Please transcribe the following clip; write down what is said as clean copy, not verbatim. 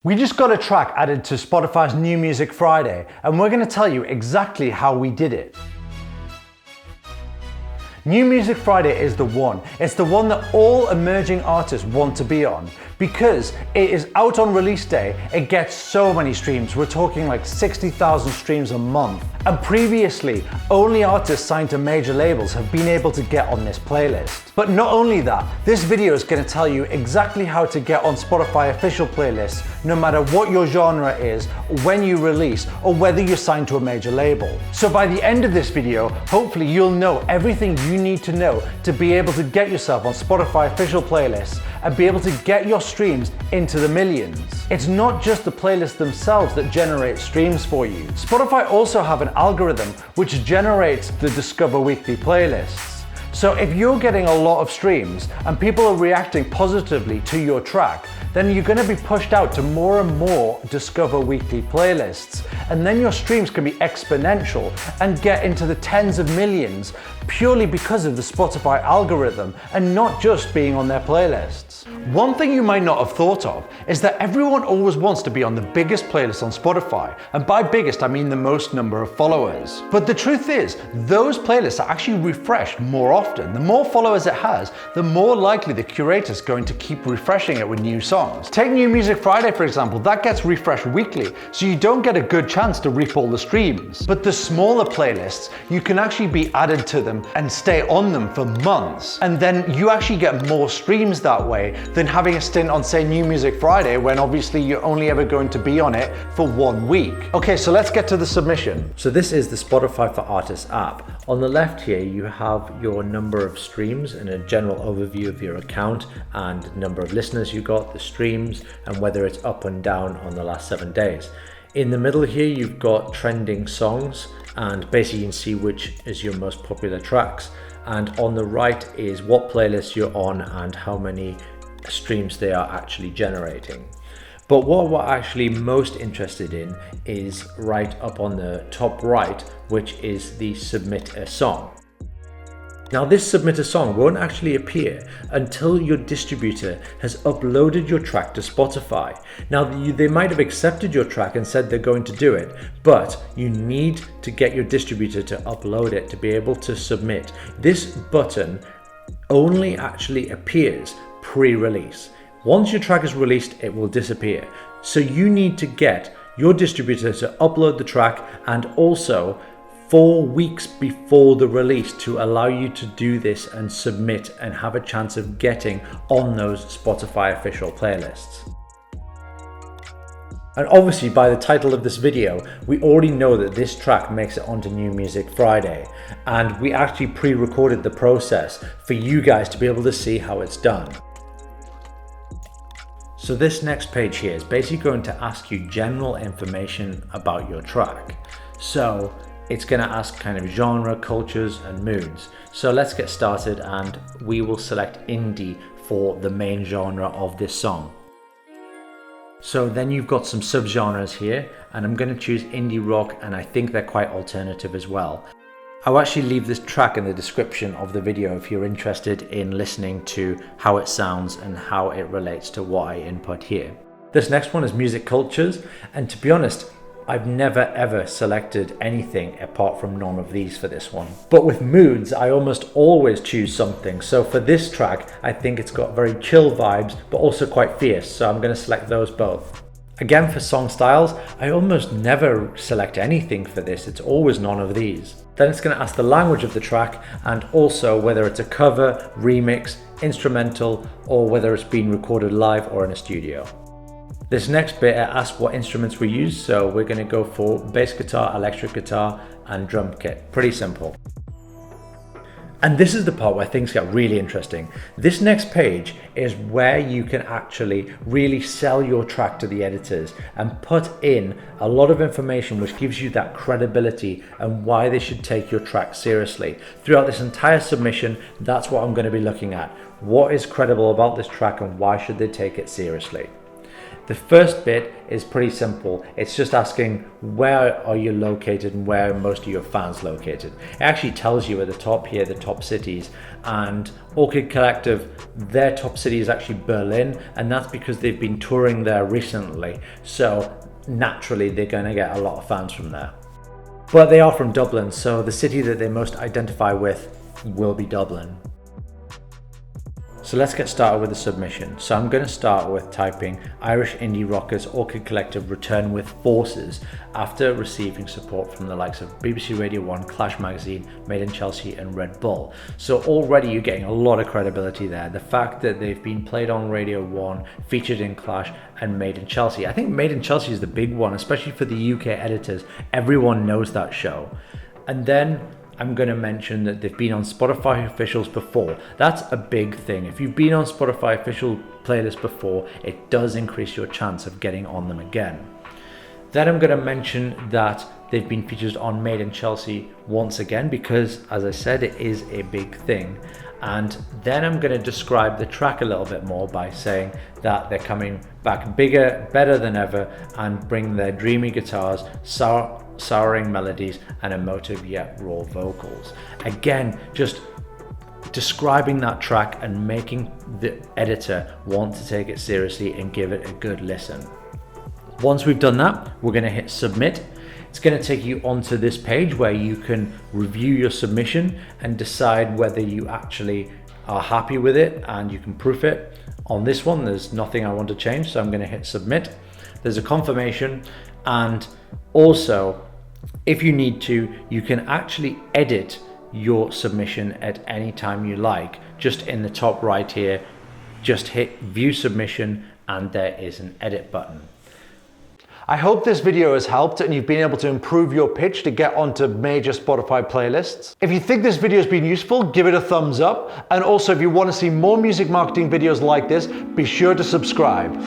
We just got a track added to Spotify's New Music Friday, and we're going to tell you exactly how we did it. New Music Friday is the one. It's the one that all emerging artists want to be on because it is out on release day. It gets so many streams. We're talking like 60,000 streams a month. And previously, only artists signed to major labels have been able to get on this playlist. But not only that, this video is going to tell you exactly how to get on Spotify official playlists, no matter what your genre is, when you release, or whether you're signed to a major label. So by the end of this video, hopefully you'll know everything you need to know to be able to get yourself on Spotify official playlists and be able to get your streams into the millions. It's not just the playlists themselves that generate streams for you. Spotify also have an algorithm which generates the Discover Weekly playlists. So if you're getting a lot of streams and people are reacting positively to your track, then you're going to be pushed out to more and more Discover Weekly playlists. And then your streams can be exponential and get into the tens of millions purely because of the Spotify algorithm and not just being on their playlists. One thing you might not have thought of is that everyone always wants to be on the biggest playlist on Spotify. And by biggest, I mean the most number of followers. But the truth is, those playlists are actually refreshed more often. The more followers it has, the more likely the curator's going to keep refreshing it with new songs. Take New Music Friday, for example, that gets refreshed weekly, so you don't get a good chance to reap all the streams. But the smaller playlists, you can actually be added to them and stay on them for months. And then you actually get more streams that way than having a stint on, say, New Music Friday, when obviously you're only ever going to be on it for 1 week. Okay, so let's get to the submission. So this is the Spotify for Artists app. On the left here, you have your number of streams and a general overview of your account and number of listeners you got, the streams, and whether it's up and down on the last 7 days. In the middle here, you've got trending songs, and basically you can see which is your most popular tracks. And on the right is what playlist you're on and how many streams they are actually generating. But what we're actually most interested in is right up on the top right, which is the Submit a Song. Now this Submit a Song won't actually appear until your distributor has uploaded your track to Spotify. Now they might have accepted your track and said they're going to do it, but you need to get your distributor to upload it to be able to submit. This button only actually appears pre-release. Once your track is released, it will disappear. So you need to get your distributor to upload the track and also 4 weeks before the release to allow you to do this and submit and have a chance of getting on those Spotify official playlists. And obviously by the title of this video, we already know that this track makes it onto New Music Friday. And we actually pre-recorded the process for you guys to be able to see how it's done. So this next page here is basically going to ask you general information about your track. So it's going to ask kind of genre, cultures, and moods. So let's get started, and we will select indie for the main genre of this song. So then you've got some subgenres here, and I'm going to choose indie rock, and I think they're quite alternative as well. I'll actually leave this track in the description of the video if you're interested in listening to how it sounds and how it relates to what I input here. This next one is music cultures, and to be honest, I've never ever selected anything apart from none of these for this one. But with moods, I almost always choose something. So for this track, I think it's got very chill vibes, but also quite fierce. So I'm going to select those both. Again, for song styles, I almost never select anything for this. It's always none of these. Then it's going to ask the language of the track and also whether it's a cover, remix, instrumental, or whether it's been recorded live or in a studio. This next bit asks what instruments we use, so we're going to go for bass guitar, electric guitar, and drum kit. Pretty simple. And this is the part where things get really interesting. This next page is where you can actually really sell your track to the editors and put in a lot of information which gives you that credibility and why they should take your track seriously. Throughout this entire submission, that's what I'm going to be looking at. What is credible about this track and why should they take it seriously? The first bit is pretty simple. It's just asking where are you located and where are most of your fans located. It actually tells you at the top here, the top cities, and Orchid Collective, their top city is actually Berlin, and that's because they've been touring there recently. So naturally they're going to get a lot of fans from there. But they are from Dublin, so the city that they most identify with will be Dublin. So let's get started with the submission. So I'm going to start with typing Irish indie rockers Orchid Collective return with forces after receiving support from the likes of BBC Radio 1, Clash Magazine, Made in Chelsea and Red Bull. So already you're getting a lot of credibility there. The fact that they've been played on Radio 1, featured in Clash and Made in Chelsea. I think Made in Chelsea is the big one, especially for the UK editors. Everyone knows that show. And then I'm going to mention that they've been on Spotify officials before. That's a big thing. If you've been on Spotify official playlists before, it does increase your chance of getting on them again. Then I'm going to mention that they've been featured on Made in Chelsea once again because, as I said, it is a big thing. And then I'm going to describe the track a little bit more by saying that they're coming back bigger, better than ever, and bring their dreamy guitars, souring melodies, and emotive yet raw vocals. Again, just describing that track and making the editor want to take it seriously and give it a good listen. Once we've done that, we're going to hit submit. It's going to take you onto this page where you can review your submission and decide whether you actually are happy with it, and you can proof it. On this one, there's nothing I want to change, so I'm going to hit submit. There's a confirmation, and also if you need to, you can actually edit your submission at any time you like. Just in the top right here, just hit view submission and there is an edit button. I hope this video has helped and you've been able to improve your pitch to get onto major Spotify playlists. If you think this video has been useful, give it a thumbs up. And also, if you want to see more music marketing videos like this, be sure to subscribe.